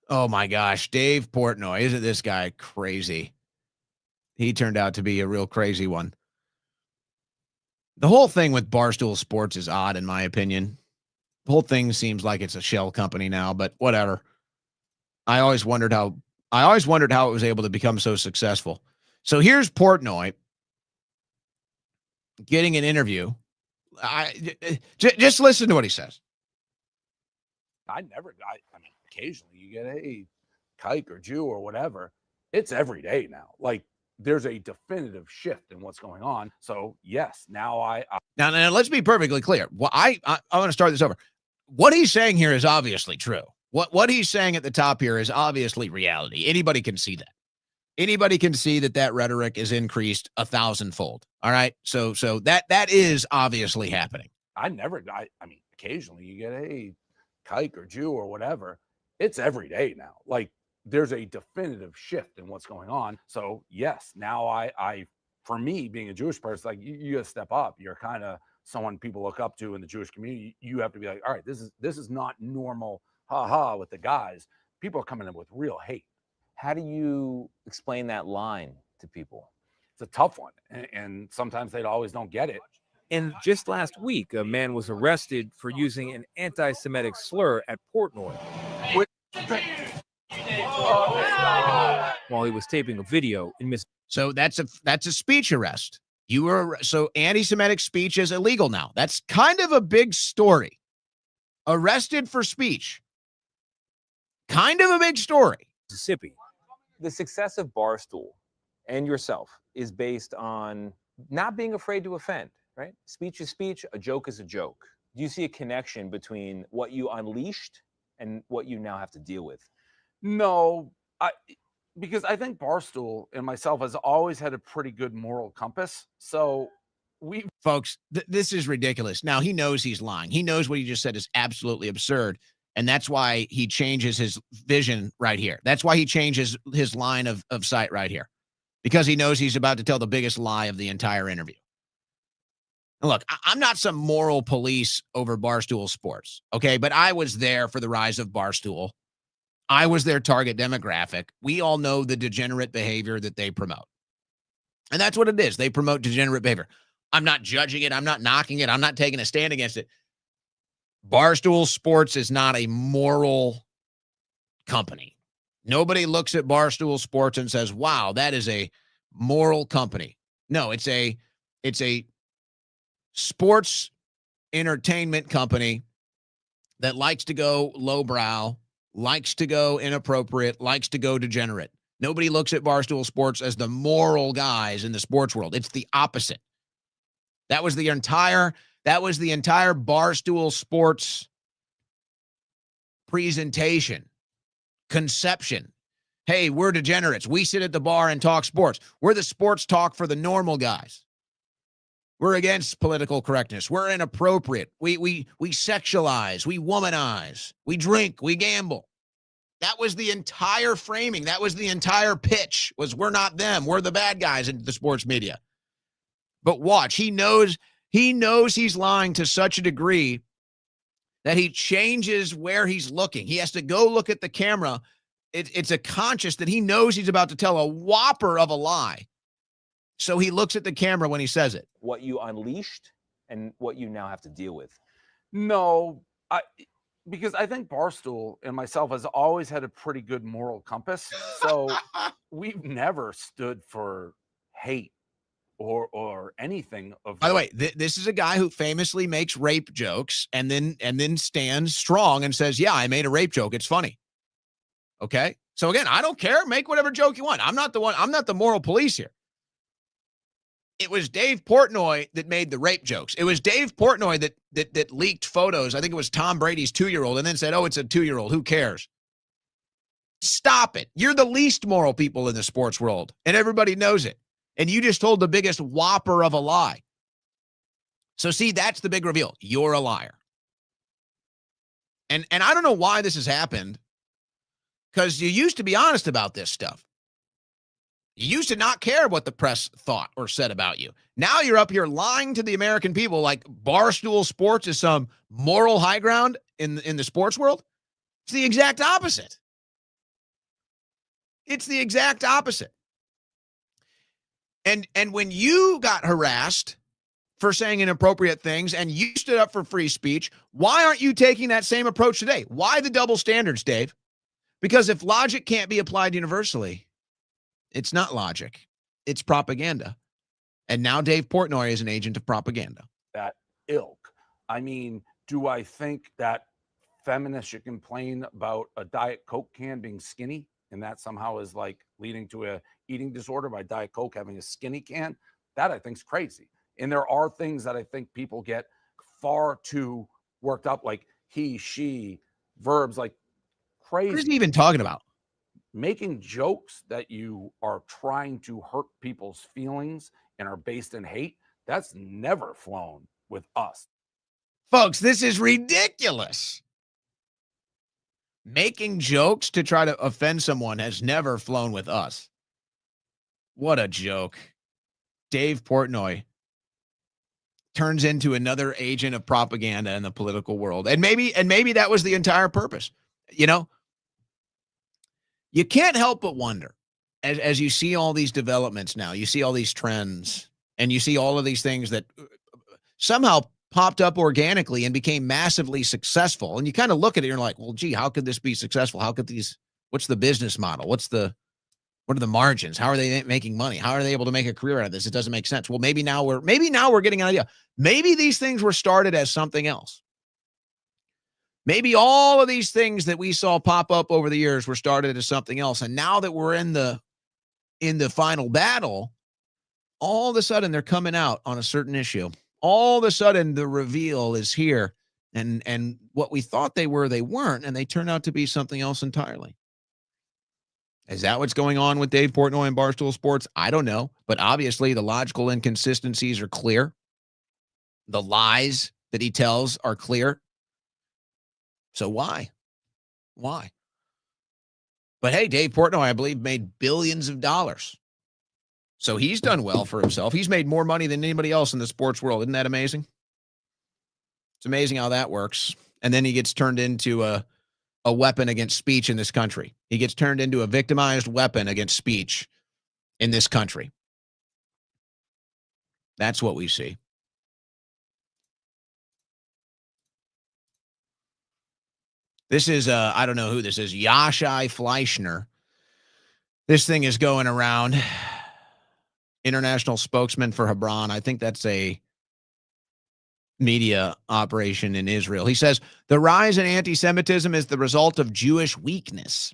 Oh my gosh, Dave Portnoy. Isn't this guy crazy? He turned out to be a real crazy one. The whole thing with Barstool Sports is odd, in my opinion. The whole thing seems like it's a shell company now, but whatever. I always wondered how it was able to become so successful. So here's Portnoy getting an interview. Just listen to what he says. I mean, occasionally you get a kike or Jew or whatever. It's every day now. Like, there's a definitive shift in what's going on. So yes, now now let's be perfectly clear. Well, I want to start this over. What he's saying here is obviously true. What he's saying at the top here is obviously reality. Anybody can see that. Anybody can see that rhetoric is increased 1,000-fold. All right. So that is obviously happening. I mean, occasionally you get a kike or Jew or whatever. It's every day now. Like, there's a definitive shift in what's going on. So yes, now I for me, being a Jewish person, like, you got to step up. You're kind of someone people look up to in the Jewish community. You have to be like, all right, this is not normal. Ha ha with the guys. People are coming in with real hate. How do you explain that line to people? It's a tough one, and sometimes they always don't get it. And just last week, a man was arrested for using an anti-Semitic slur at Portnoy while he was taping a video in Miss. So that's a speech arrest. So anti-Semitic speech is illegal now. That's kind of a big story. Arrested for speech. Kind of a big story. Mississippi. The success of Barstool and yourself is based on not being afraid to offend, right? Speech is speech, a joke is a joke. Do you see a connection between what you unleashed and what you now have to deal with? No, because I think Barstool and myself has always had a pretty good moral compass. So folks, this is ridiculous. Now, he knows he's lying. He knows what he just said is absolutely absurd. And that's why he changes his vision right here. That's why he changes his line of sight right here, because he knows he's about to tell the biggest lie of the entire interview. And look, I'm not some moral police over Barstool Sports, okay? But I was there for the rise of Barstool. I was their target demographic. We all know the degenerate behavior that they promote. And that's what it is. They promote degenerate behavior. I'm not judging it. I'm not knocking it. I'm not taking a stand against it. Barstool Sports is not a moral company. Nobody looks at Barstool Sports and says, wow, that is a moral company. No, it's a sports entertainment company that likes to go lowbrow, likes to go inappropriate, likes to go degenerate. Nobody looks at Barstool Sports as the moral guys in the sports world. It's the opposite. That was the entire Barstool Sports presentation, conception. Hey, we're degenerates. We sit at the bar and talk sports. We're the sports talk for the normal guys. We're against political correctness. We're inappropriate. We sexualize. We womanize. We drink. We gamble. That was the entire framing. That was the entire pitch, was we're not them. We're the bad guys in the sports media. But watch, he knows he's lying to such a degree that he changes where he's looking. He has to go look at the camera. It's a conscious that he knows he's about to tell a whopper of a lie. So he looks at the camera when he says it. What you unleashed and what you now have to deal with. No, because I think Barstool and myself has always had a pretty good moral compass. So we've never stood for hate or anything of. By the way, this is a guy who famously makes rape jokes and then stands strong and says, yeah, I made a rape joke. It's funny. Okay. So again, I don't care. Make whatever joke you want. I'm not the moral police here. It was Dave Portnoy that made the rape jokes. It was Dave Portnoy that leaked photos. I think it was Tom Brady's 2-year-old and then said, oh, it's a 2-year-old. Who cares? Stop it. You're the least moral people in the sports world, and everybody knows it. And you just told the biggest whopper of a lie. So see, that's the big reveal. You're a liar. And I don't know why this has happened, because you used to be honest about this stuff. You used to not care what the press thought or said about you. Now you're up here lying to the American people like Barstool Sports is some moral high ground in the sports world. It's the exact opposite. It's the exact opposite. And when you got harassed for saying inappropriate things and you stood up for free speech, why aren't you taking that same approach today? Why the double standards, Dave? Because if logic can't be applied universally, it's not logic. It's propaganda. And now Dave Portnoy is an agent of propaganda. That ilk. I mean, do I think that feminists should complain about a Diet Coke can being skinny and that somehow is like leading to a eating disorder by Diet Coke having a skinny can? That I think is crazy. And there are things that I think people get far too worked up, like he, she, verbs, like crazy. What is he even talking about? Making jokes that you are trying to hurt people's feelings and are based in hate, that's never flown with us. Folks, this is ridiculous. Making jokes to try to offend someone has never flown with us. What a joke. Dave Portnoy turns into another agent of propaganda in the political world. And maybe that was the entire purpose. You know, you can't help but wonder as you see all these developments now, you see all these trends, and you see all of these things that somehow popped up organically and became massively successful. And you kind of look at it and you're like, well, gee, how could this be successful? How could what's the business model? What are the margins? How are they making money? How are they able to make a career out of this? It doesn't make sense. Well, maybe now we're getting an idea. Maybe these things were started as something else. Maybe all of these things that we saw pop up over the years were started as something else. And now that we're in the final battle, all of a sudden they're coming out on a certain issue. All of a sudden the reveal is here. And what we thought they were, they weren't. And they turned out to be something else entirely. Is that what's going on with Dave Portnoy and Barstool Sports? I don't know. But obviously the logical inconsistencies are clear. The lies that he tells are clear. So why? Why? But hey, Dave Portnoy, I believe, made billions of dollars. So he's done well for himself. He's made more money than anybody else in the sports world. Isn't that amazing? It's amazing how that works. And then he gets turned into a weapon against speech in this country. He gets turned into a victimized weapon against speech in this country. That's what we see. This is, I don't know who this is, Yashai Fleischner. This thing is going around. International spokesman for Hebron. I think that's a media operation in Israel. He says, the rise in anti-Semitism is the result of Jewish weakness.